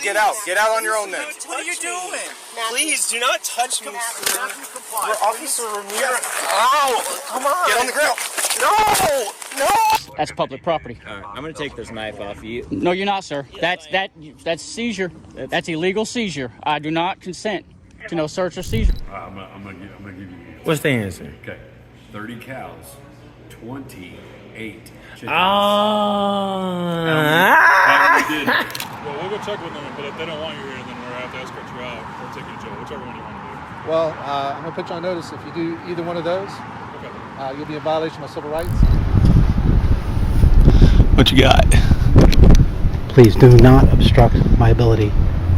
get out. Get out on your own then. What are you doing? Please do not touch me, sir. We're Officer Ramirez. Ow! Come on. Get on the ground. No! That's public property. All right, I'm gonna take this knife off you. No, you're not, sir. That's seizure. That's illegal seizure. I do not consent to no search or seizure. I'm gonna give you. What's the answer? Okay, 30 cows, 28 chickens. Oh. Well, we'll go check with them, but if they don't want you here, then we're gonna have to escort you out or take you to jail, whichever one you want to do. Well, I'm going to put you on notice. If you do either one of those, Okay. you'll be in violation of civil rights. What you got? Please do not obstruct my ability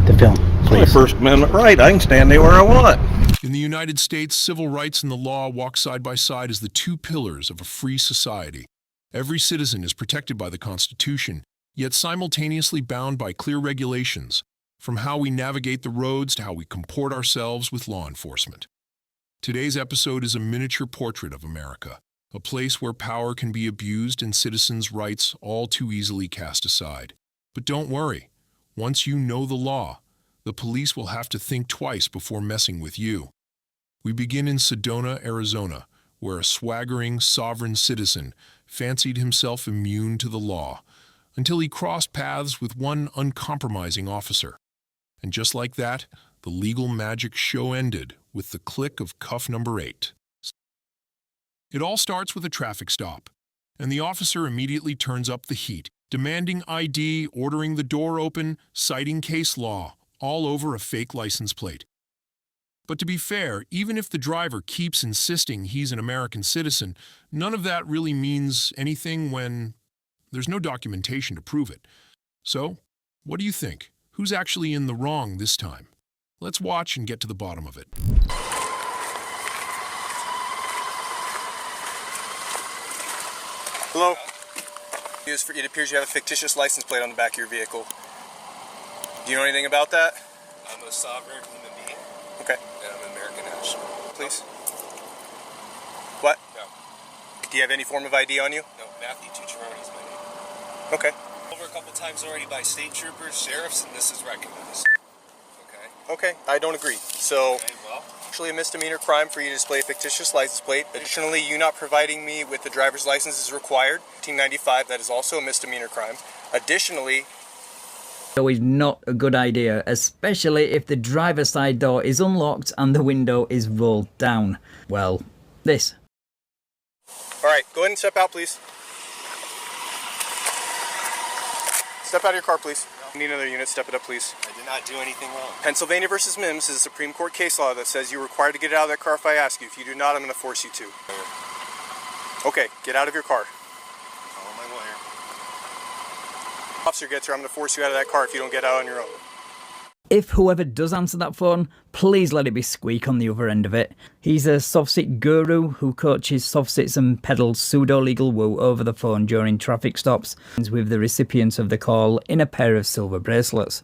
to film. My First Amendment right. I can stand there where I want. In the United States, civil rights and the law walk side by side as the two pillars of a free society. Every citizen is protected by the Constitution, yet simultaneously bound by clear regulations, from how we navigate the roads to how we comport ourselves with law enforcement. Today's episode is a miniature portrait of America, a place where power can be abused and citizens' rights all too easily cast aside. But don't worry, once you know the law, the police will have to think twice before messing with you. We begin in Sedona, Arizona, where a swaggering, sovereign citizen fancied himself immune to the law, until he crossed paths with one uncompromising officer. And just like that, the legal magic show ended with the click of cuff number 8. It all starts with a traffic stop, and the officer immediately turns up the heat, demanding ID, ordering the door open, citing case law, all over a fake license plate. But to be fair, even if the driver keeps insisting he's an American citizen, none of that really means anything when there's no documentation to prove it. So, what do you think? Who's actually in the wrong this time? Let's watch and get to the bottom of it. Hello? It appears you have a fictitious license plate on the back of your vehicle. Do you know anything about that? I'm a sovereign human being. Okay. And I'm an American national. Please? What? No. Do you have any form of ID on you? No, Matthew Tucciarone is my name. Okay. Over a couple times already by state troopers, sheriffs, and this is recognized. Okay. Okay, I don't agree. So, Okay, well. actually a misdemeanor crime for you to display a fictitious license plate. Additionally, you not providing me with the driver's license is required. 1995, that is also a misdemeanor crime. Additionally, is not a good idea, especially if the driver's side door is unlocked and the window is rolled down. Well, this. Alright, go ahead and step out, please. Step out of your car, please. I need another unit. Step it up, please. I did not do anything wrong. Pennsylvania versus Mims is a Supreme Court case law that says you're required to get out of that car if I ask you. If you do not, I'm going to force you to. Okay, get out of your car. Follow my lawyer. Officer gets here, I'm going to force you out of that car if you don't get out on your own. If whoever does answer that phone, please let it be Squeak on the other end of it. He's a softsit guru who coaches softsits and peddles pseudo-legal woo over the phone during traffic stops, with the recipients of the call in a pair of silver bracelets.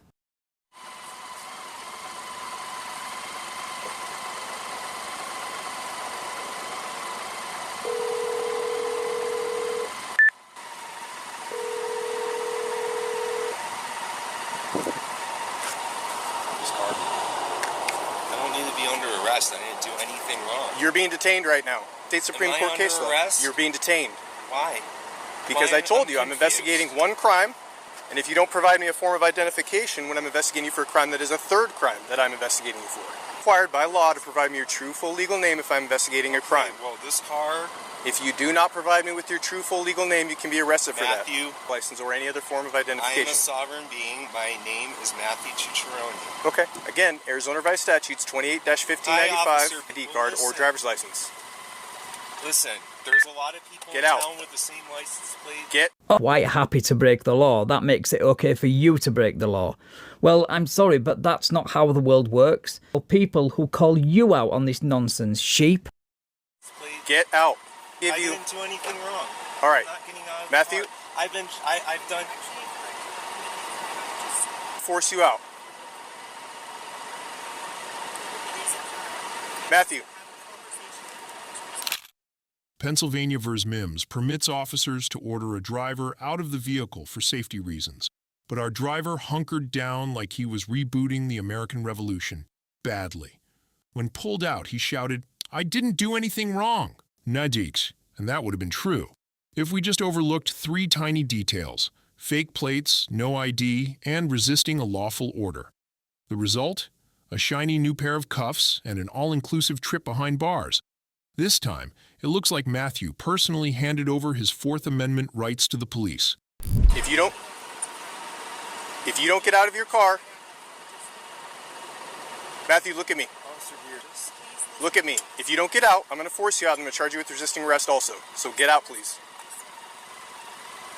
I don't need to be under arrest. I didn't do anything wrong. You're being detained right now. State Supreme Am I Court under case law. arrest? You're being detained. Why? Because Why? I told you, I'm confused. investigating one crime, and if you don't provide me a form of identification when I'm investigating you for a crime that is a third crime that I'm investigating you for. Required by law to provide me your true full legal name if I'm investigating a crime. Well, this car, If you do not provide me with your true full legal name, you can be arrested for Matthew, that. License or any other form of I am identification. a sovereign being. My name is Matthew Tucciarone. Okay. Again, Arizona Revised Statutes 28-1595, Officer, ID card or listen. driver's license. Listen, there's a lot of people Get in out. town with the same license plate. Get Quite happy to break the law. That makes it okay for you to break the law. Well, I'm sorry, but that's not how the world works. People who call you out on this nonsense, sheep. Get out. I didn't do anything wrong. All right. I'm not getting out of the Matthew? car. I've done. Force you out. Matthew. Pennsylvania v. Mims permits officers to order a driver out of the vehicle for safety reasons, but our driver hunkered down like he was rebooting the American Revolution, badly. When pulled out, he shouted, "I didn't do anything wrong." Nadix, and that would have been true, if we just overlooked 3 tiny details: fake plates, no ID, and resisting a lawful order. The result? A shiny new pair of cuffs and an all-inclusive trip behind bars. This time, it looks like Matthew personally handed over his Fourth Amendment rights to the police. If you don't get out of your car, Matthew, look at me. Look at me. If you don't get out, I'm going to force you out. I'm going to charge you with resisting arrest also. So get out, please.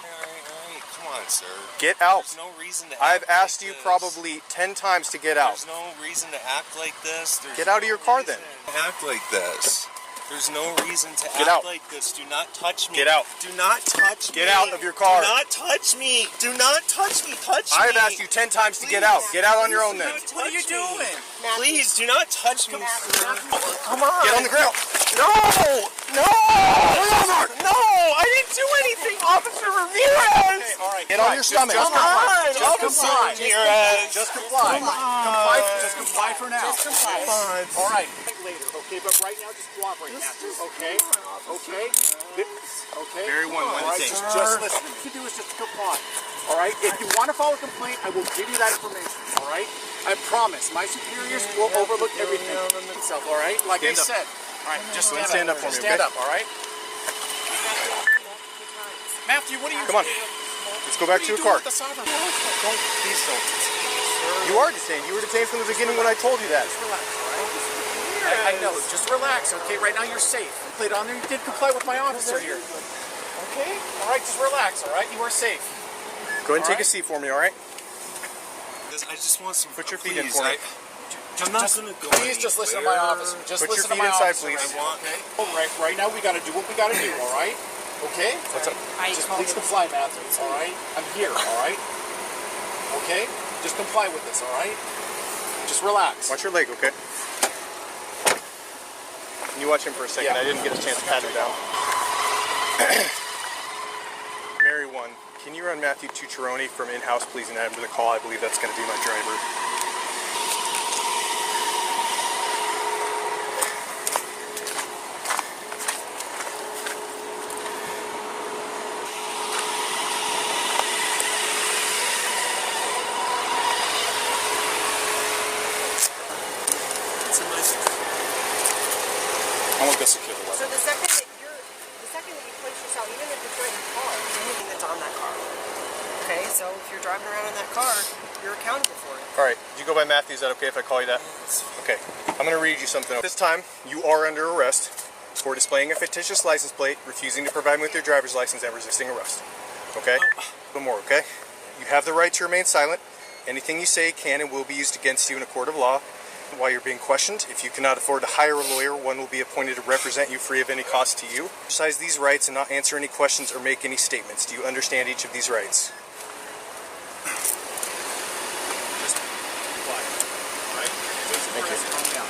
All right, come on, sir. Get out. There's no reason to I've act asked like you this. probably 10 times to get out. There's no reason to act like this. Get out of your car then. Act like this. There's no reason to Get act out. like this. Do not touch me. Get out. Do not touch me. Get out of your car. Do not touch me. Do not touch me. Touch me. I have asked you 10 times to get out. Get out on your own then. What are you doing? Please, do not touch me. Come on. Get on the ground. No! No! No! I didn't do anything, Officer Ramirez! All right. Get on your stomach. Come on! Just comply. Ramirez! Just comply. Comply. Just comply for now. Just comply. All right. Later, okay? But right now, just cooperate, Matthew. Okay? Okay? Okay? Very one thing. Just listen. What you do is just comply. All right? If you want to file a complaint, I will give you that information. All right? I promise. My superiors will overlook everything themselves. All right? Like I said. All right. Just stand up for me. Stand up. All right? Matthew, what are you? Come on. Let's go back to your car. Please don't. You are detained. You were detained from the beginning when I told you that. I know. Just relax, okay? Right now you're safe. Played on there. You did comply with my officer here. Okay? All right. Just relax. All right? You are safe. Go ahead and take a seat for me. All right? I just want some. Put your feet in for me. I'm not going to go. Please just listen to my officer. Just Put listen your to my feet inside, officer. please. Okay? Right now we got to do what we got to do. All right? Okay? What's up? Just please comply, Matthew. All right? I'm here. All right? Okay? Just comply with this. All right? Just relax. Watch your leg, okay? Can you watch him for a second? I didn't get a chance to pat him down. Mary 1, can you run Matthew Tucciarone from in-house, please, and add him to the call? I believe that's going to be my driver. I won't go secure the weapon. So the second that you place yourself, even if it's right in the car, anything that's on that car. Okay, so if you're driving around in that car, you're accountable for it. All right, you go by Matthew. Is that okay if I call you that? Okay, I'm going to read you something. This time, you are under arrest for displaying a fictitious license plate, refusing to provide me with your driver's license, and resisting arrest. Okay? No more, okay? You have the right to remain silent. Anything you say can and will be used against you in a court of law. While you're being questioned, if you cannot afford to hire a lawyer, one will be appointed to represent you free of any cost to you. Exercise these rights and not answer any questions or make any statements. Do you understand each of these rights? Just comply. All right? Thank you. Calm down.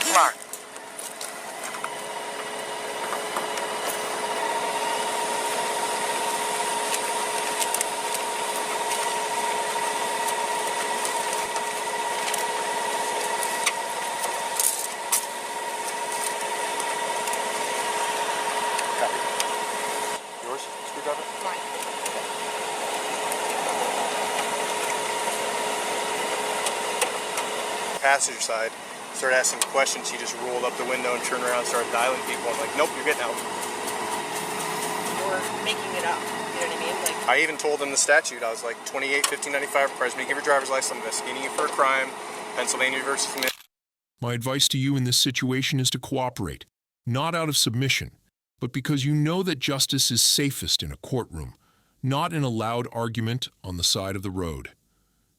Come on. Yours? Screwdriver? Mine. Passenger side, started asking questions. He just rolled up the window and turned around and started dialing people. I'm like, nope, you're getting out. Or making it up. You know what I mean? Like, I even told him the statute. I was like, 28, 1595 requires me to give your driver's license. I'm investigating you for a crime. Pennsylvania versus Minnesota. My advice to you in this situation is to cooperate, not out of submission, but because you know that justice is safest in a courtroom, not in a loud argument on the side of the road.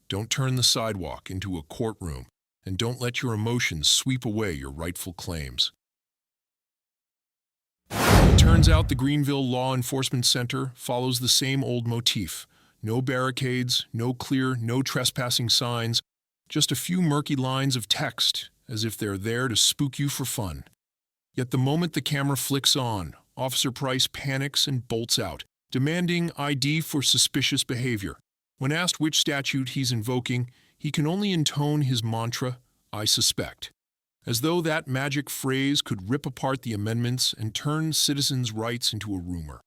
Don't turn the sidewalk into a courtroom, and don't let your emotions sweep away your rightful claims. It turns out the Greenville Law Enforcement Center follows the same old motif. No barricades, no clear, no trespassing signs, just a few murky lines of text as if they're there to spook you for fun. Yet the moment the camera flicks on, Officer Price panics and bolts out, demanding ID for suspicious behavior. When asked which statute he's invoking, he can only intone his mantra, "I suspect," as though that magic phrase could rip apart the amendments and turn citizens' rights into a rumor.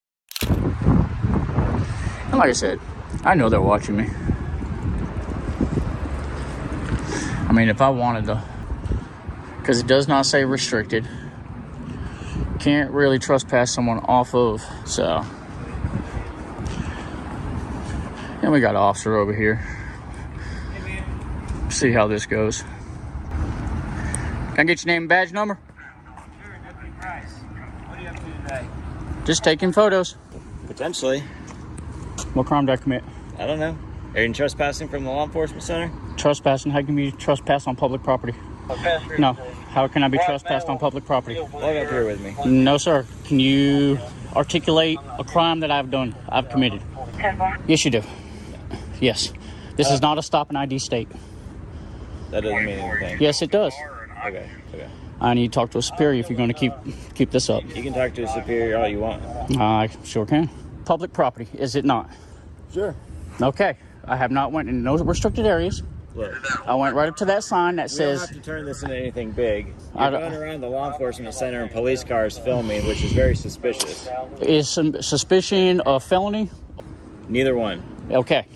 And like I said, I know they're watching me. I mean, if I wanted to, because it does not say restricted. Can't really trespass someone off of, so. And we got an officer over here. See how this goes. Can I get your name and badge number? Sure, Deputy Price. What are you up to today? Just taking photos. Potentially. What crime did I commit? I don't know. Are you trespassing from the law enforcement center? Trespassing. How can you trespass on public property? No. How can I be trespassed on public property? Walk up here with me. No, sir. Can you articulate a crime that I've committed? Yes, you do. Yes. This is not a stop and ID state. That doesn't mean anything. Yes, it does. Okay. I need to talk to a superior if you're going to keep this up. You can talk to a superior all you want. I sure can. Public property, is it not? Sure. Okay. I have not went in no restricted areas. Look, I went right up to that sign that we don't says... have to turn this into anything big. You're going around the law enforcement center in police cars filming, which is very suspicious. Is some suspicion of felony? Neither one. Okay.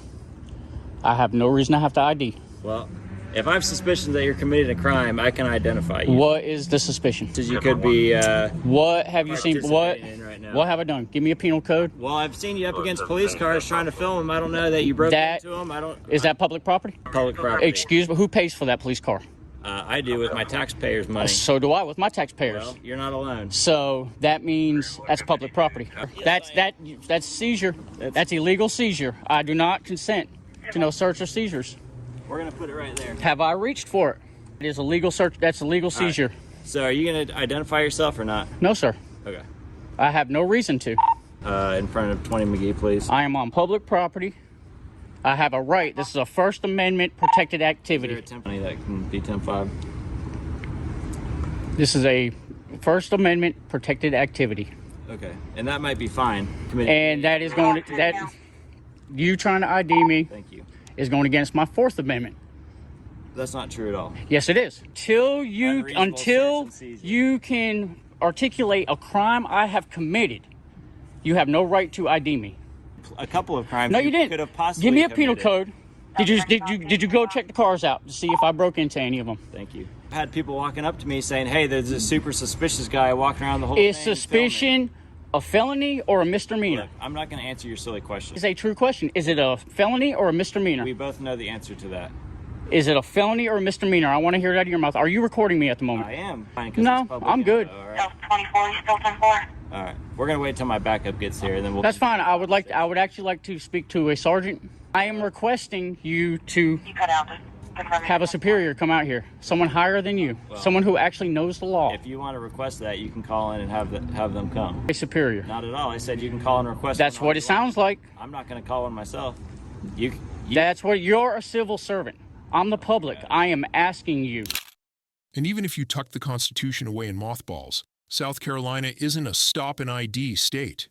I have no reason to have to ID. Well, if I have suspicions that you're committing a crime, I can identify you. What is the suspicion? Because you could be... what have you seen? What? Right now. What have I done? Give me a penal code. Well, I've seen you up against police cars trying to film them. I don't know that you broke into them. Is that public property? Public property. Excuse me. Who pays for that police car? I do with my taxpayers' money. So do I with my taxpayers. Well, you're not alone. So that means that's public property. That's seizure. That's illegal seizure. I do not consent to no search or seizures. We're gonna put it right there. Have I reached for it? It is a legal search. That's a legal seizure. Right. So are you gonna identify yourself or not? No, sir. Okay. I have no reason to. In front of 20 McGee, please. I am on public property. I have a right. This is a First Amendment protected activity. Is there a 10 that can be 10-5? This is a First Amendment protected activity. Okay. And that might be fine. And that is going to, that you trying to ID me. Thank you. Is going against my Fourth Amendment. That's not true at all. Yes, it is. Until you can articulate a crime I have committed, you have no right to ID me. A couple of crimes. No, you didn't. Could have possibly Give me a penal committed. code. Did you go check the cars out to see if I broke into any of them? Thank you. I've had people walking up to me saying, "Hey, there's a super suspicious guy walking around the whole Is thing suspicion filming." a felony or a misdemeanor? Look, I'm not going to answer your silly question. It's a true question. Is it a felony or a misdemeanor? We both know the answer to that. Is it a felony or a misdemeanor? I want to hear it out of your mouth. Are you recording me at the moment? I am. No, I'm good. All right. All right. We're going to wait till my backup gets here, and then we'll... That's fine. I would actually like to speak to a sergeant. I am requesting you to have a superior come out here. Someone higher than you. Well, someone who actually knows the law. If you want to request that, you can call in and have them come. A superior. Not at all. I said you can call and request. That's what it sounds like. I'm not going to call one myself. That's what you're a civil servant. I'm the public. Okay. I am asking you. And even if you tuck the Constitution away in mothballs, South Carolina isn't a stop and ID state.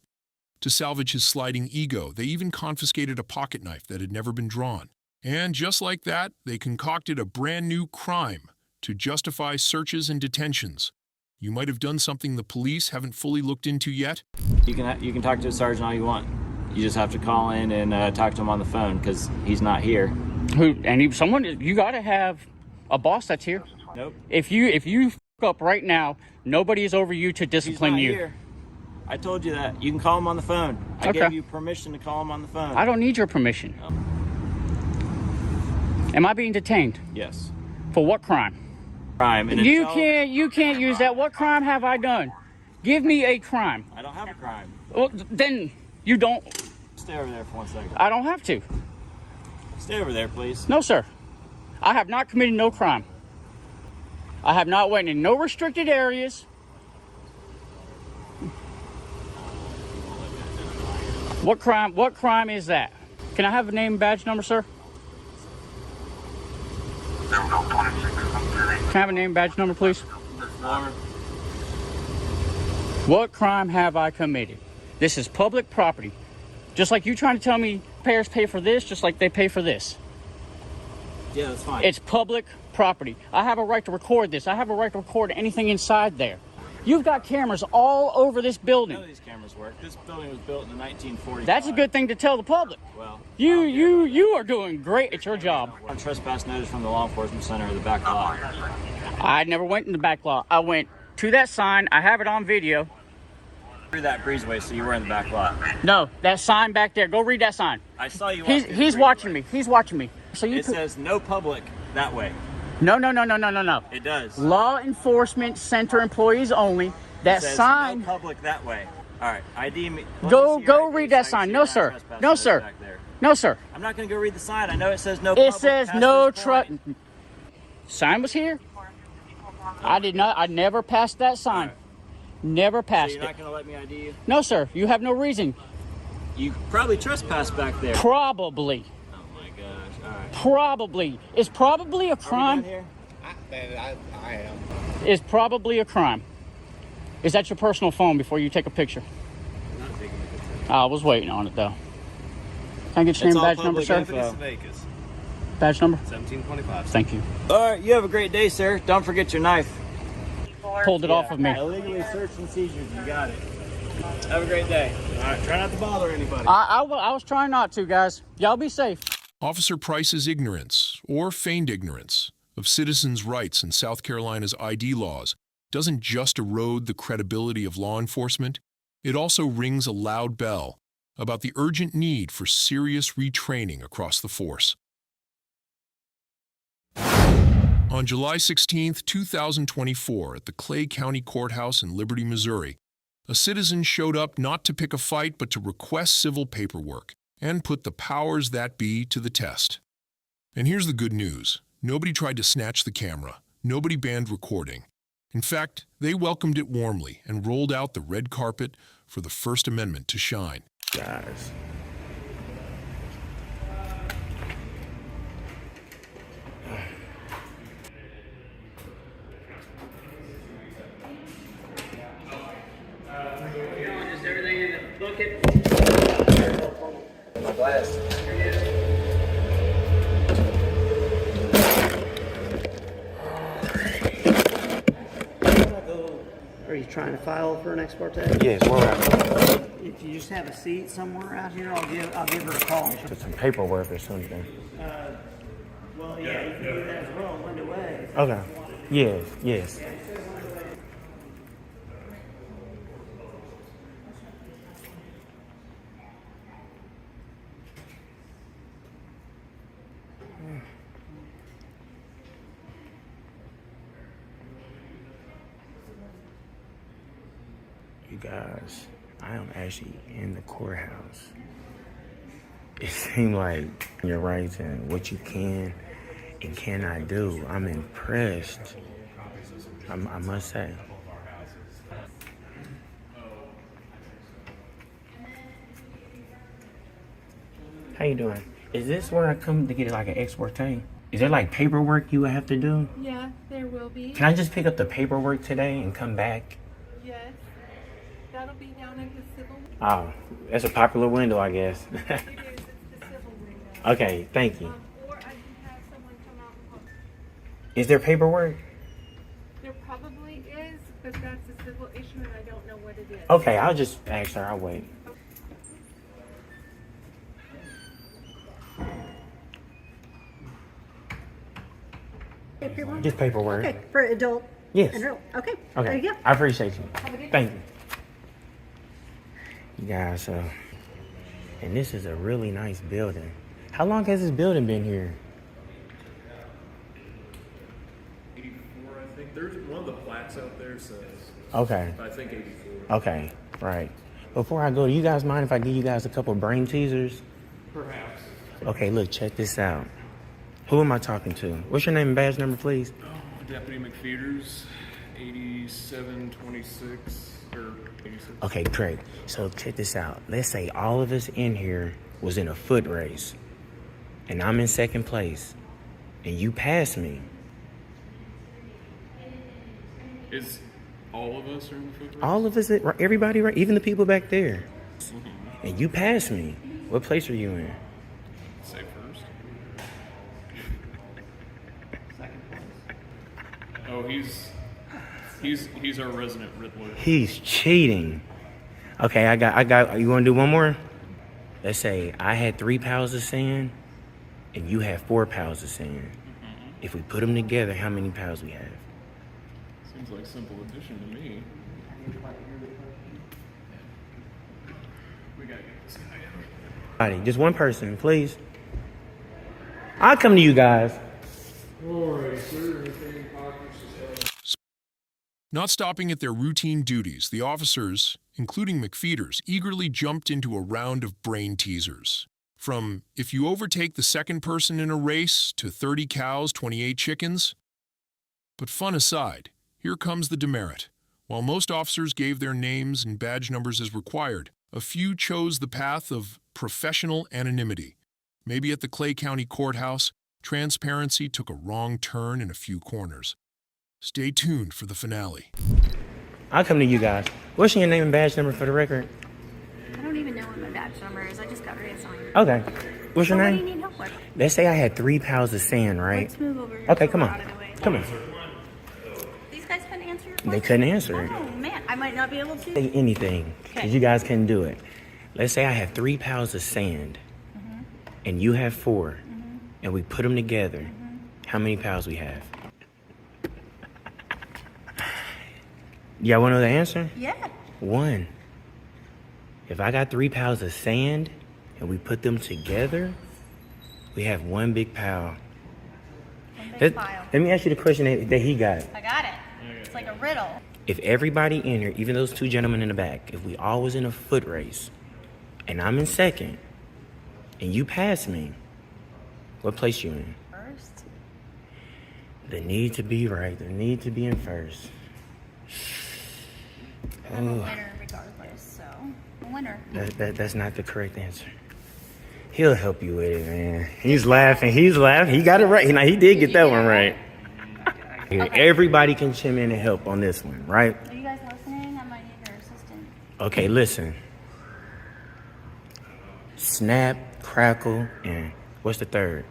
To salvage his sliding ego, they even confiscated a pocket knife that had never been drawn. And just like that, they concocted a brand new crime to justify searches and detentions. You might have done something the police haven't fully looked into yet. You can talk to a sergeant all you want. You just have to call in and talk to him on the phone because he's not here. You got to have a boss that's here. Nope. If you f up right now, nobody is over you to discipline He's not you. Here. I told you that. You can call him on the phone. I gave you permission to call him on the phone. I don't need your permission. No. Am I being detained? Yes. For what crime? Crime. And You can't use that. What crime have I done? Give me a crime. I don't have a crime. Well, then you don't. Stay over there for 1 second. I don't have to. Stay over there, please. No, sir. I have not committed no crime. I have not went in no restricted areas. What crime is that? Can I have a name and badge number, sir? 26. Can I have a name, badge number, please? What crime have I committed? This is public property. Just like you trying to tell me payers pay for this, just like they pay for this. Yeah, that's fine. It's public property. I have a right to record this. I have a right to record anything inside there. You've got cameras all over this building. None of these cameras work. This building was built in the 1940s. That's a good thing to tell the public. Well, you are doing great at your job. A trespass notice from the law enforcement center of the back lot. I never went in the back lot. I went to that sign. I have it on video. Through that breezeway, so you were in the back lot. No, that sign back there. Go read that sign. I saw you. He's watching me. He's watching me. So It says no public that way. No. It does. Law enforcement center employees only. That It says sign. no public that way. All right, ID me. Go read that sign. No, sir. No, sir. No, sir. I'm not going to go read the sign. I know it says no. It says no truck. Sign was here. I did not. I never passed that sign. Never passed So you're not it. going to let me ID you? No, sir. You have no reason. You probably trespassed back there. Probably. Oh my gosh! All right. Probably. Is probably a crime? Are we done here? I am. Is probably a crime. Is that your personal phone before you take a picture? I'm not taking a picture. I was waiting on it though. Can I get your It's name, all badge number, public sir? info. Badge number? 1725. Thank you. All right, you have a great day, sir. Don't forget your knife. Pulled it off of me. Illegally search and seizures. You got it. Have a great day. All right, try not to bother anybody. I was trying not to, guys. Y'all be safe. Officer Price's ignorance, or feigned ignorance, of citizens' rights in South Carolina's ID laws doesn't just erode the credibility of law enforcement, it also rings a loud bell about the urgent need for serious retraining across the force. On July 16, 2024, at the Clay County Courthouse in Liberty, Missouri, a citizen showed up not to pick a fight but to request civil paperwork and put the powers that be to the test. And here's the good news. Nobody tried to snatch the camera. Nobody banned recording. In fact, they welcomed it warmly and rolled out the red carpet for the First Amendment to shine. Guys. Is everything in the bucket? My glass. Are you trying to file for an ex parte? Yes, where at? If you just have a seat somewhere out here, I'll give her a call. Put some paperwork or something. Well, yeah, you can do that as well, underway. Okay. Yes. You guys, I am actually in the courthouse. It seemed like your rights and what you can and cannot do. I'm impressed. I must say. How you doing? Is this where I come to get like an ex parte? Is there like paperwork you would have to do? Yeah, there will be. Can I just pick up the paperwork today and come back? Yes. That'll be down at the civil. Oh, that's a popular window, I guess. It is. It's the civil window. Okay, thank you. Or I can have someone come out and look. Is there paperwork? There probably is, but that's a civil issue and I don't know what it is. Okay, I'll just ask her. I'll wait. Paperwork? Just paperwork. Okay, for adult. Yes. Adult. Okay. Okay. There you go. I appreciate you. Have a good Thank you. You guys, and this is a really nice building. How long has this building been here? 84, I think. There's one of the plaques out there says. Okay. I think 84. Okay, right. Before I go, do you guys mind if I give you guys a couple brain teasers? Perhaps. Okay, look, check this out. Who am I talking to? What's your name and badge number, please? Deputy McFeeters, 8726 or 86. Okay, great. So check this out. Let's say all of us in here was in a foot race, and I'm in second place, and you pass me. Is all of us are in the foot race? All of us, everybody, right? Even the people back there. And you passed me. What place are you in? Say first. Oh, he's our resident Riddler. He's cheating. Okay, I got. You want to do one more? Let's say I had 3 pounds of sand, and you had 4 pounds of sand. If we put them together, how many pounds we have? Seems like simple addition to me. We gotta get this guy out. Just one person, please. I'll come to you guys. Not stopping at their routine duties, the officers, including McFeeters, eagerly jumped into a round of brain teasers. From, if you overtake the second person in a race, to 30 cows, 28 chickens. But fun aside, here comes the demerit. While most officers gave their names and badge numbers as required, a few chose the path of professional anonymity. Maybe at the Clay County Courthouse, transparency took a wrong turn in a few corners. Stay tuned for the finale. I'll come to you guys. What's your name and badge number for the record? I don't even know what my badge number is. I just got reassigned. Okay. What's your What name? do you need help with? Let's say I had 3 pounds of sand, right? Let's move over here. Okay, so come we're on. out of the way. Come on. These guys couldn't answer your question? They couldn't answer it. Oh, man. I might not be able to. Say anything, because you guys couldn't do it. Let's say I have 3 pounds of sand, and you have 4, and we put them together. How many pounds we have? Y'all want to know the answer? Yeah. 1. If I got 3 pounds of sand and we put them together, we have 1 big pile. Big pile. Let me ask you the question that he got. I got it. It's like a riddle. If everybody in here, even those 2 gentlemen in the back, if we all was in a foot race and I'm in second and you pass me, what place you in? First. The need to be right. The need to be in first. I'm a winner regardless, so a winner. That's not the correct answer. He'll help you with it, man. He's laughing. He got it right. He did get that one right. Okay. Everybody can chime in and help on this one, right? Are you guys listening? I might need your assistant. Okay, listen. Snap, crackle, and what's the third?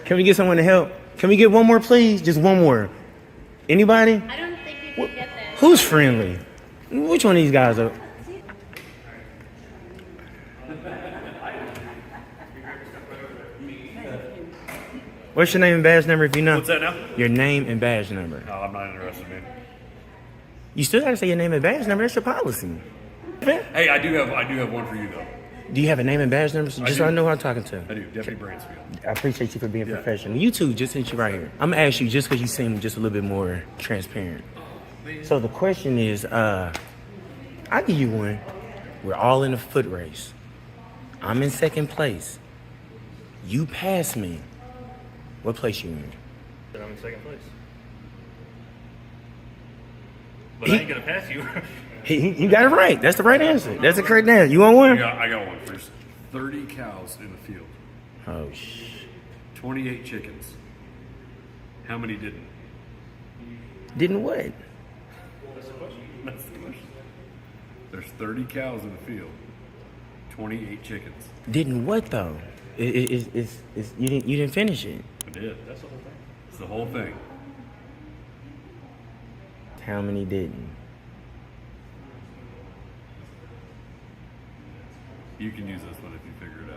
Can we get someone to help? Can we get one more, please? Just one more. Anybody? I don't think you can get this. Who's friendly? Which one of these guys are? What's your name and badge number if you know? What's that now? Your name and badge number. No, I'm not interested, man. You still gotta say your name and badge number. That's your policy. Hey, I do have one for you though. Do you have a name and badge number? Just so I know who I'm talking to. I do. Deputy Bransfield. I appreciate you for being professional. You too, just since you're right here. I'm gonna ask you just because you seem just a little bit more transparent. So the question is, I'll give you one. We're all in a foot race. I'm in second place. You pass me. What place you in? I'm in second place. But I ain't gonna pass you. You got it right. That's the right answer. That's the correct answer. You want one? I got one. There's 30 cows in the field. Oh, 28 chickens. How many didn't? Didn't what? That's the question. There's 30 cows in the field. 28 chickens. Didn't what though? You didn't finish it. I did. That's the whole thing. It's the whole thing. How many didn't? You can use this one if you figure it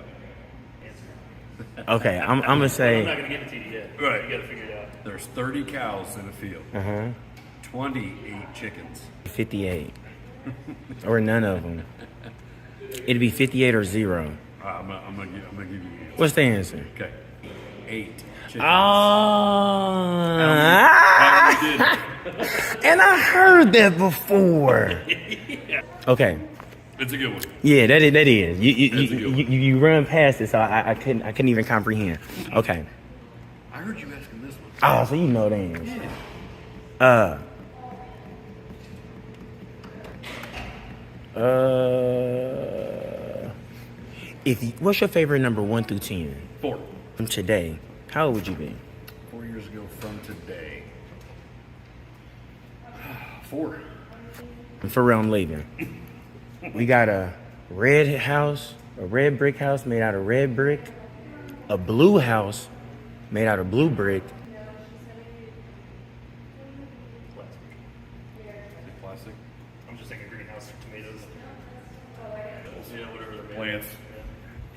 out. Okay, I'm gonna say. I'm not gonna give it to you yet. Right. You gotta figure it out. There's 30 cows in the field. 28 chickens. 58. Or none of them. It'd be 58 or 0. I'm gonna give you the answer. What's the answer? Okay. 8 chickens. How many didn't? And I heard that before. Okay. It's a good one. Yeah, that is. You run past it, so I couldn't even comprehend. Okay. I heard you asking this one. Oh, so you know the answer. What's your favorite number 1 through 10? 4. From today, how old would you be? just go from today. 4. For real, I'm leaving. We got a red house, a red brick house made out of red brick, a blue house made out of blue brick. Plastic. I'm just thinking greenhouse tomatoes. Yeah, whatever the plants.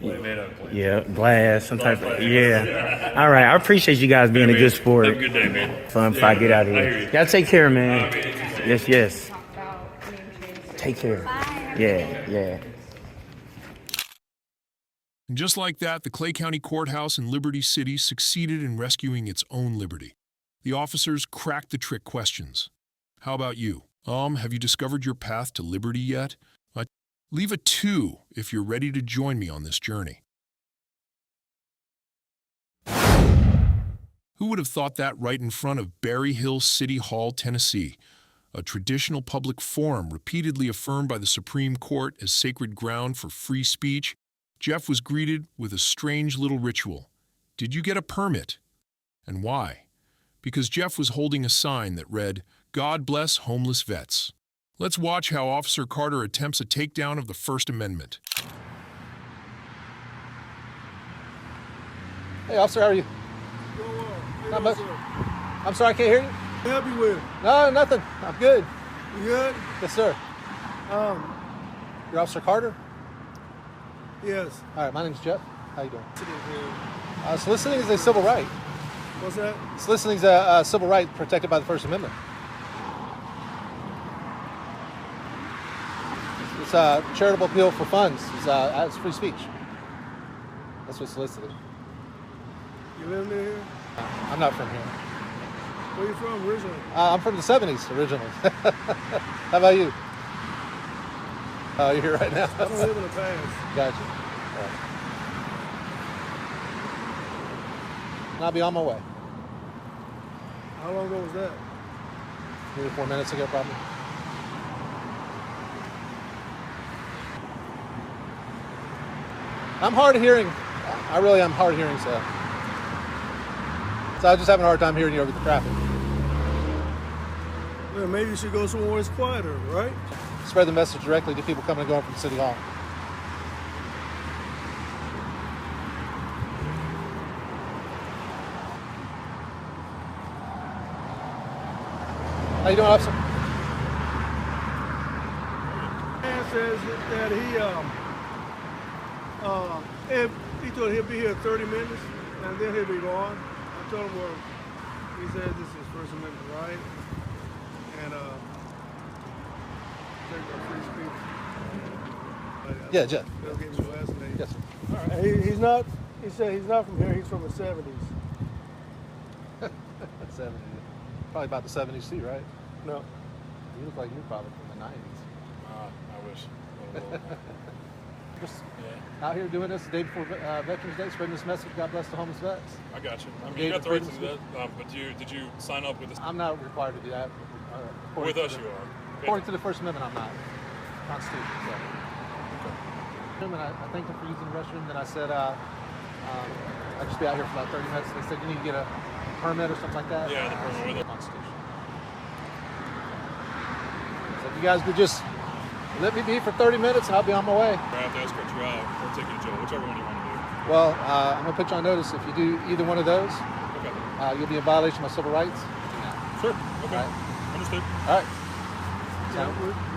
Made out of plants. Yeah, glass, some type of, yeah. All right, I appreciate you guys being a good sport. Have a good day, man. Fun if I get out of I here. hear you. Y'all take care, man. Yes, yes. Take care. Yeah, yeah. And just like that, the Clay County Courthouse in Liberty City succeeded in rescuing its own liberty. The officers cracked the trick questions. How about you? Have you discovered your path to liberty yet? Leave a 2 if you're ready to join me on this journey. Who would have thought that right in front of Berry Hill City Hall, Tennessee, a traditional public forum repeatedly affirmed by the Supreme Court as sacred ground for free speech? Jeff was greeted with a strange little ritual. Did you get a permit? And why? Because Jeff was holding a sign that read, "God bless homeless vets." Let's watch how Officer Carter attempts a takedown of the First Amendment. Hey, officer, how are you? Not much. I'm sorry, I can't hear you. Help you with? No, nothing. I'm good. You good? Yes, sir. You're Officer Carter? Yes. All right, my name's Jeff. How you doing? Sitting here. Soliciting is a civil right. What's that? Soliciting is a civil right protected by the First Amendment. It's a charitable appeal for funds. It's free speech. That's what soliciting. You live near here? I'm not from here. Where you from originally? I'm from the 70s originally. How about you? You're here right now. I don't live in the past. Gotcha. All right. And I'll be on my way. How long ago was that? 3 or 4 minutes ago, probably. I'm hard of hearing. I really am hard of hearing, so I was just having a hard time hearing you over the traffic. Well, maybe you should go somewhere it's quieter, right? Spread the message directly to people coming and going from City Hall. How you doing, officer? Man says that he told he'll be here 30 minutes and then he'll be gone. I told him, well, he says this is First Amendment right, and free speech. Yeah, Jeff. They'll give me the last name. Yes, sir. All right. He's not. He said he's not from here. He's from the 70s. 70. Probably about the 70s too, right? No. You look like you're probably from the 90s. I wish. Just out here doing this the day before Veterans Day, spreading this message. God bless the homeless vets. I got you. I mean, you got the right to do that, but did you sign up with this? I'm not required to do that. With us, you are. According to the First Amendment, I'm not. Constitution. So. And I thanked them for using the restroom. Then I said, I'd just be out here for about 30 minutes. They said, you need to get a permit or something like that. Yeah, the permit with it. Constitution. So if you guys could just let me be for 30 minutes and I'll be on my way. I have to escort you out or take you to jail, whichever one you want to do. Well, I'm going to put you on notice. If you do either one of those, you'll be in violation of my civil rights. Sure. Okay. All right. Understood. All right. So,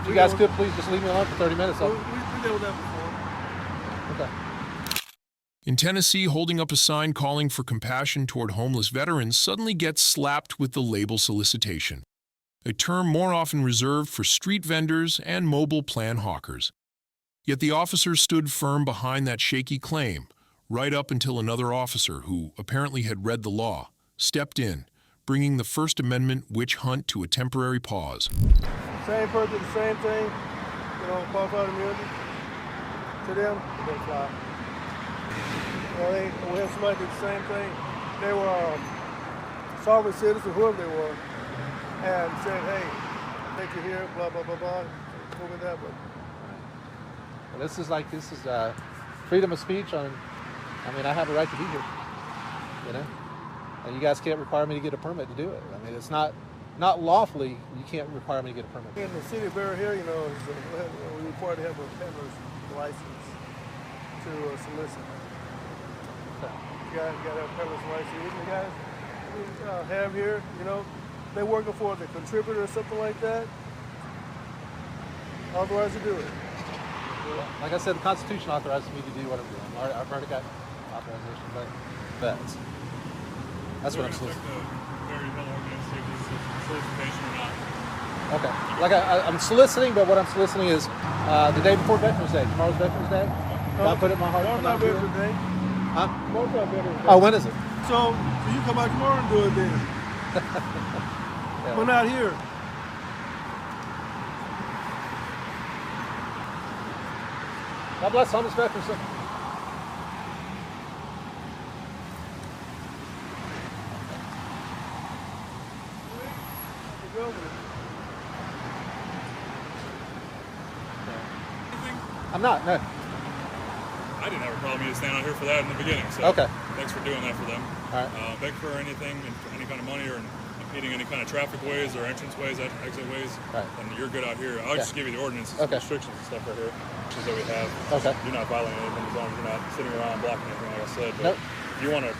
if you guys could please just leave me alone for 30 minutes. We dealt with that before. Okay. In Tennessee, holding up a sign calling for compassion toward homeless veterans suddenly gets slapped with the label solicitation, a term more often reserved for street vendors and mobile plan hawkers. Yet the officers stood firm behind that shaky claim, right up until another officer who apparently had read the law stepped in, bringing the First Amendment witch hunt to a temporary pause. Same person, the same thing, qualified immunity. To them, they don't fly. We had somebody did the same thing. They were sovereign citizens, whoever they were, and said, hey, take you here, blah, blah, blah, blah. Told me that, but. Well, this is freedom of speech. I have a right to be here, And you guys can't require me to get a permit to do it. I mean, it's not lawfully, you can't require me to get a permit. In the city of Bear Hill, we require to have a peddler's license to solicit. You got to have a peddler's license. Even the guys we have here, they're working for the contributor or something like that. Authorized to do it. Like I said, the Constitution authorizes me to do what I'm doing. I've already got authorization, but that's what I'm soliciting. Okay. Like I'm soliciting, but what I'm soliciting is the day before Veterans Day. Tomorrow's Veterans Day. God put it in my heart. Tomorrow's not Veterans Day. Huh? Tomorrow's not Veterans Day. Oh, when is it? So you come out tomorrow and do it then. Yeah. We're not here. God bless Thomas Veterans Day. I'm not, no. I didn't have a problem either staying out here for that in the beginning. So okay. Thanks for doing that for them. All right. Beg for anything, any kind of money or impeding any kind of traffic ways or entrance ways, exit ways. Right. And you're good out here. I'll just give you the ordinances, restrictions and stuff right here, that we have. Okay. You're not violating anything as long as you're not sitting around blocking anything, like I said. But nope. If you want to,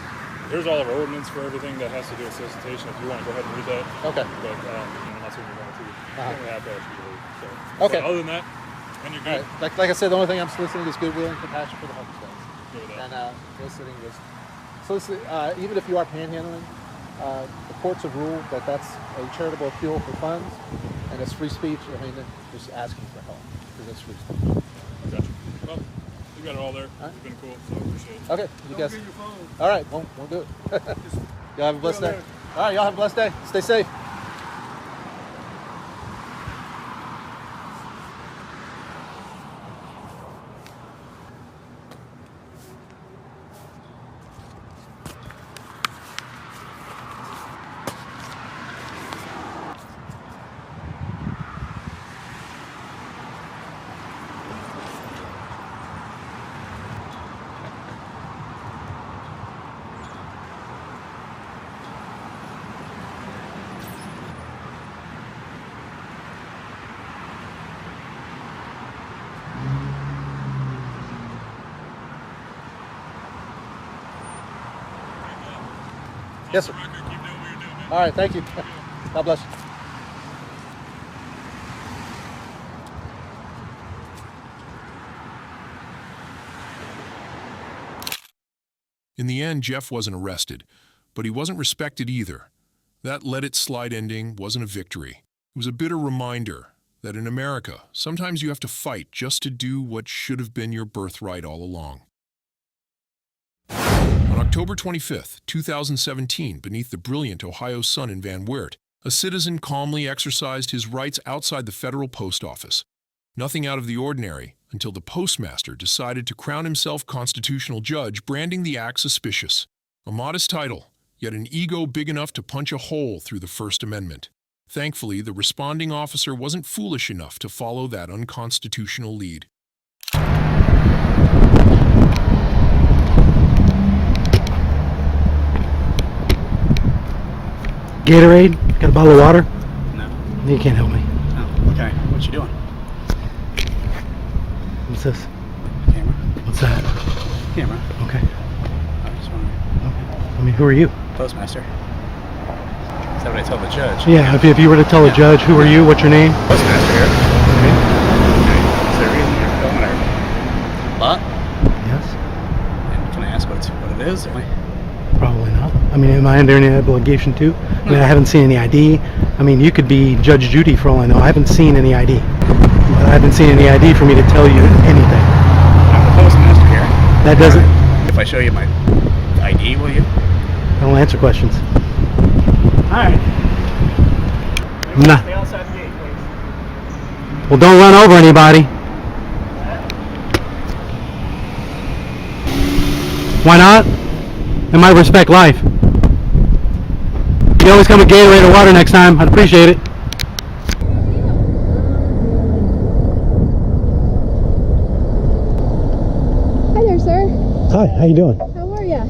here's all of our ordinance for everything that has to do with solicitation. If you want to go ahead and read that. Okay. But I'm not saying you're going to. You only have to ask you to read. So. Okay. But other than that, and you're good. Right. Like I said, the only thing I'm soliciting is goodwill and compassion for the homeless guys. And soliciting even if you are panhandling, the courts have ruled that that's a charitable appeal for funds, and it's free speech. I mean, just asking for help because it's free speech. Gotcha. Well, you got it all there. It's been cool, so I appreciate it. Okay, you guys. All right, won't do it. Y'all have a blessed day. All right, y'all have a blessed day. Stay safe. Yes, sir. All right, thank you. God bless you. In the end, Jeff wasn't arrested, but he wasn't respected either. That let-it-slide ending wasn't a victory. It was a bitter reminder that in America, sometimes you have to fight just to do what should have been your birthright all along. On October 25th, 2017, beneath the brilliant Ohio sun in Van Wert, a citizen calmly exercised his rights outside the federal post office. Nothing out of the ordinary until the postmaster decided to crown himself constitutional judge, branding the act suspicious. A modest title, yet an ego big enough to punch a hole through the First Amendment. Thankfully, the responding officer wasn't foolish enough to follow that unconstitutional lead. Gatorade? Got a bottle of water? No. You can't help me. Oh, okay. What you doing? What's this? Camera. What's that? Camera. Okay. I just wondering. Okay. I mean, who are you? Postmaster. Is that what I told the judge? Yeah, if you were to tell a judge, who are you? What's your name? Postmaster here. Okay. Is there a reason you're filming her? What? Yes. And can I ask what it is? Or? Probably not. I mean, am I under any obligation to? I mean, I haven't seen any ID. I mean, you could be Judge Judy for all I know. I haven't seen any ID. I haven't seen any ID for me to tell you anything. I'm the postmaster here. That doesn't... If I show you my ID, will you? I don't answer questions. Alright. Nah. Stay outside the gate, please. Well, don't run over anybody. Why not? They might respect life. You always come with Gatorade or water next time. I'd appreciate it. Hi there, sir. Hi, how you doing? How are ya?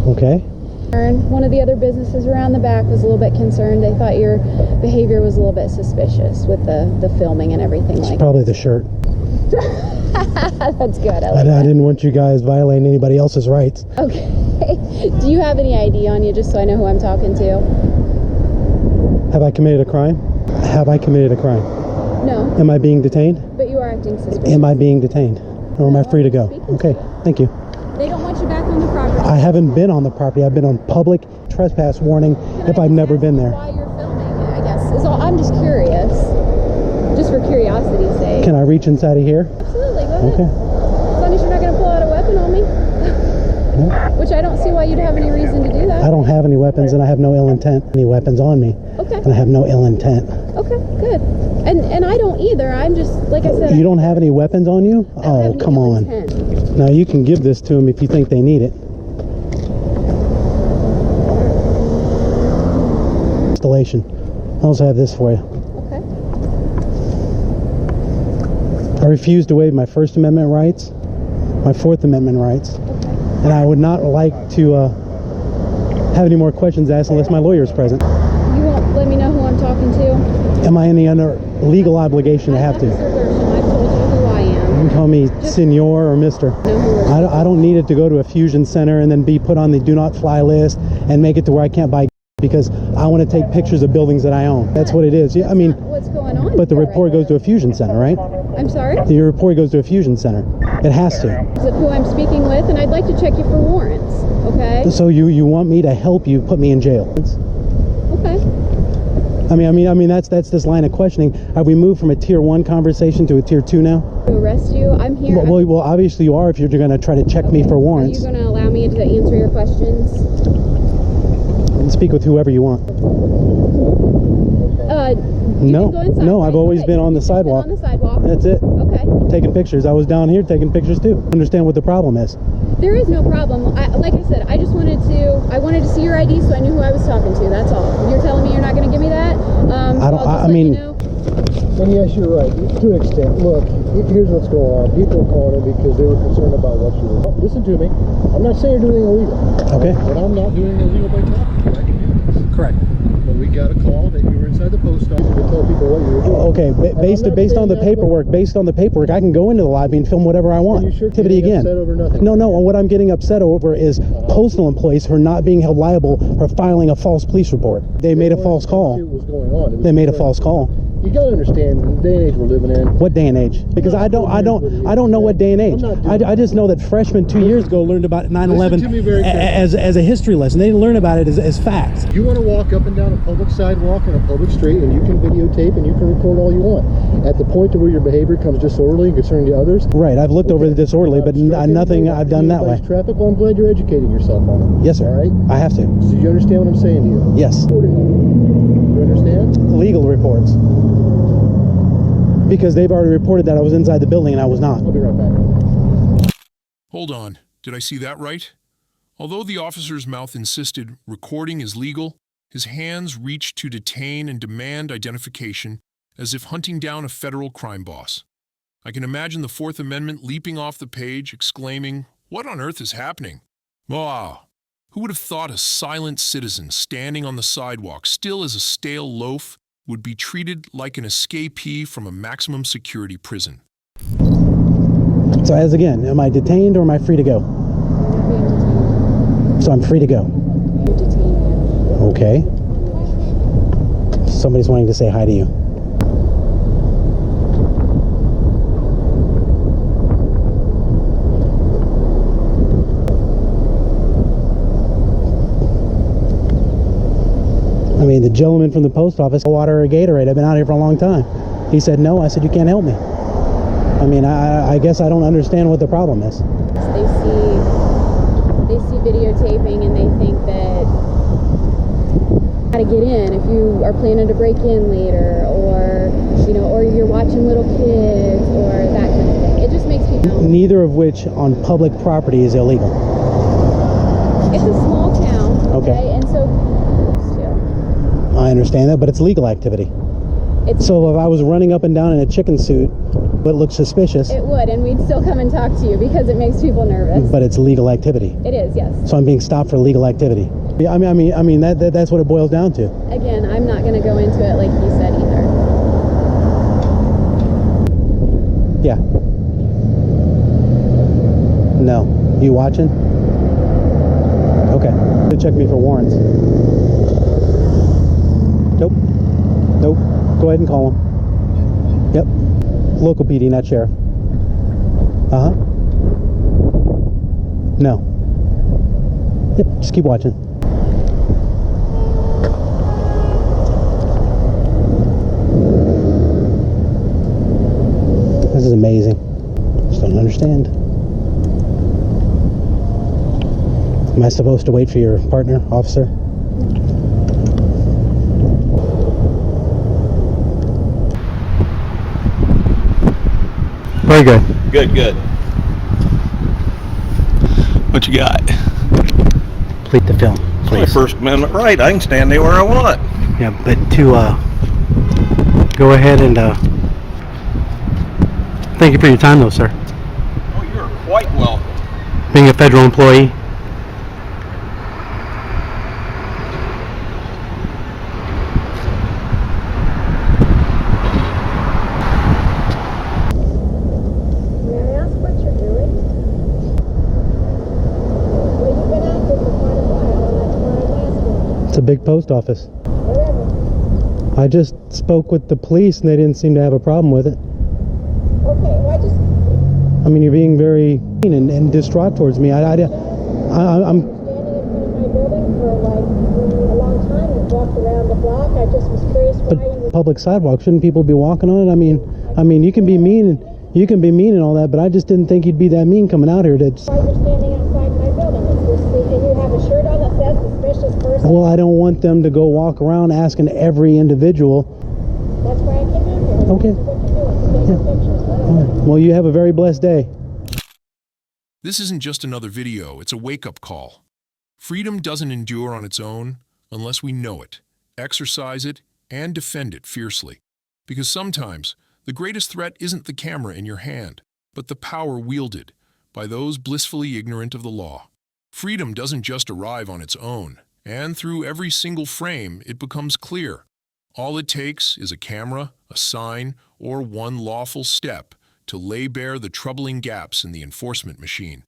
Okay. One of the other businesses around the back was a little bit concerned. They thought your behavior was a little bit suspicious with the filming and everything like that. Probably the shirt. That's good. I didn't want you guys violating anybody else's rights. Okay. Do you have any ID on you, just so I know who I'm talking to? Have I committed a crime? Have I committed a crime? No. Am I being detained? But you are acting suspicious. Am I being detained? Or am I free to go? Okay, thank you. They don't want you back on the property. I haven't been on the property. I've been on public trespass warning if I've never been there. Why you're filming, I guess. I'm just curious. Just for curiosity's sake. Can I reach inside of here? Absolutely, go ahead. Okay. As long as you're not going to pull out a weapon on me. Which I don't see why you'd have any reason to do that. I don't have any weapons and I have no ill intent. Any weapons on me. Okay. And I have no ill intent. Okay, good. And I don't either. I'm just, like I said. You don't have any weapons on you? Oh, come on. Now you can give this to them if you think they need it. Installation. I also have this for you. Okay. I refuse to waive my First Amendment rights, my Fourth Amendment rights, and I would not like to have any more questions asked unless my lawyer is present. You won't let me know who I'm talking to? Am I under legal obligation to have to? I've told you who I am. You can call me Senor or Mr. I don't need it to go to a fusion center and then be put on the do not fly list and make it to where I can't buy because I want to take pictures of buildings that I own. That's what it is. Yeah, I mean, what's going on? But the report goes to a fusion center, right? I'm sorry? Your report goes to a fusion center. It has to. Is it who I'm speaking with? And I'd like to check you for warrants, okay? So you want me to help you put me in jail? Okay. I mean that's this line of questioning. Have we moved from a tier 1 conversation to a tier 2 now? To arrest you? I'm here. Well, obviously you are if you're going to try to check me for warrants. Are you going to allow me to answer your questions? Speak with whoever you want. No, I've always been on the sidewalk. On the sidewalk. That's it. Okay. Taking pictures. I was down here taking pictures too. Understand what the problem is. There is no problem. Like I said, I wanted to see your ID so I knew who I was talking to. That's all. You're telling me you're not going to give me that? And yes, you're right, to an extent. Look, here's what's going on. People are calling in because they were concerned about what you were. Listen to me. I'm not saying you're doing illegal. Okay. But I'm not doing illegal by talking to you. I can do this. Correct. But we got a call that you were inside the post office to tell people what you were doing. Okay, based on the paperwork, I can go into the lobby and film whatever I want. You sure Activity again. upset over nothing? No. What I'm getting upset over is postal employees who are not being held liable for filing a false police report. They made a false call. What was going on? They made a false call. You gotta understand the day and age we're living in. What day and age? Because I don't know what day and age. I just know that freshmen 2 years ago learned about 9/11 as a history lesson. They didn't learn about it as facts. You want to walk up and down a public sidewalk and a public street, and you can videotape and you can record all you want. At the point to where your behavior becomes disorderly concerning the others. Right. I've looked over the disorderly, but nothing I've done that way. Traffic. Well, I'm glad you're educating yourself on it. Yes, sir. All right. I have to. So you understand what I'm saying to you? Yes. You understand? Legal reports. Because they've already reported that I was inside the building and I was not. I'll be right back. Hold on. Did I see that right? Although the officer's mouth insisted recording is legal, his hands reached to detain and demand identification as if hunting down a federal crime boss. I can imagine the Fourth Amendment leaping off the page, exclaiming, "What on earth is happening?" Wow! Who would have thought a silent citizen standing on the sidewalk, still as a stale loaf, would be treated like an escapee from a maximum security prison? So as again, am I detained or am I free to go? So I'm free to go. Okay. Somebody's wanting to say hi to you. I mean, the gentleman from the post office, water or Gatorade, I've been out here for a long time. He said no. I said, you can't help me. I mean, I guess I don't understand what the problem is. They see videotaping and they think that how to get in if you are planning to break in later, or or you're watching little kids or that kind of thing. It just makes people. Neither of which on public property is illegal. It's a small town. Okay. And so. I understand that, but it's legal activity. So if I was running up and down in a chicken suit, but looked suspicious. It would, and we'd still come and talk to you because it makes people nervous. But it's legal activity. It is, yes. So I'm being stopped for legal activity. Yeah, I mean that's what it boils down to. Again, I'm not going to go into it like you said either. Yeah. No. You watching? Okay. They check me for warrants. Nope. Nope. Go ahead and call them. Yep. Local PD, not sheriff. Uh-huh. No. Yep. Just keep watching. This is amazing. Just don't understand. Am I supposed to wait for your partner, officer? Very good. Good, good. What you got? Complete the film, please. My First Amendment right. I can stand anywhere I want. Yeah, but to go ahead and thank you for your time, though, sir. Oh, you're quite welcome. Being a federal employee. May I ask what you're doing? Well, you've been out there for quite a while, and that's why I'm asking. It's a big post office. Whatever. I just spoke with the police, and they didn't seem to have a problem with it. Okay, well, I just... I mean, you're being very mean and distraught towards me. I'm standing in front of my building for like a long time and walked around the block. I just was curious why you would... public sidewalk. Shouldn't people be walking on it? I mean, you can be mean and all that, but I just didn't think you'd be that mean coming out here. Why you're standing outside my building? Is this and you have a shirt on that says suspicious person? Well, I don't want them to go walk around asking every individual. That's why I came out here. Okay. What you're doing. Taking pictures. All right. Well, you have a very blessed day. This isn't just another video, it's a wake-up call. Freedom doesn't endure on its own unless we know it, exercise it, and defend it fiercely. Because sometimes, the greatest threat isn't the camera in your hand, but the power wielded by those blissfully ignorant of the law. Freedom doesn't just arrive on its own, and through every single frame, it becomes clear. All it takes is a camera, a sign, or one lawful step to lay bare the troubling gaps in the enforcement machine.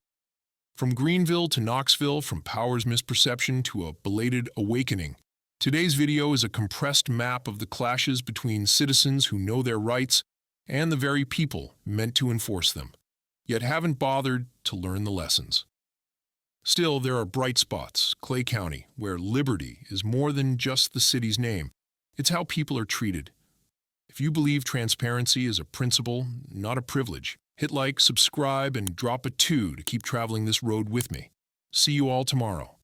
From Greenville to Knoxville, from power's misperception to a belated awakening, today's video is a compressed map of the clashes between citizens who know their rights and the very people meant to enforce them, yet haven't bothered to learn the lessons. Still, there are bright spots, Clay County, where liberty is more than just the city's name. It's how people are treated. If you believe transparency is a principle, not a privilege, hit like, subscribe, and drop a 2 to keep traveling this road with me. See you all tomorrow.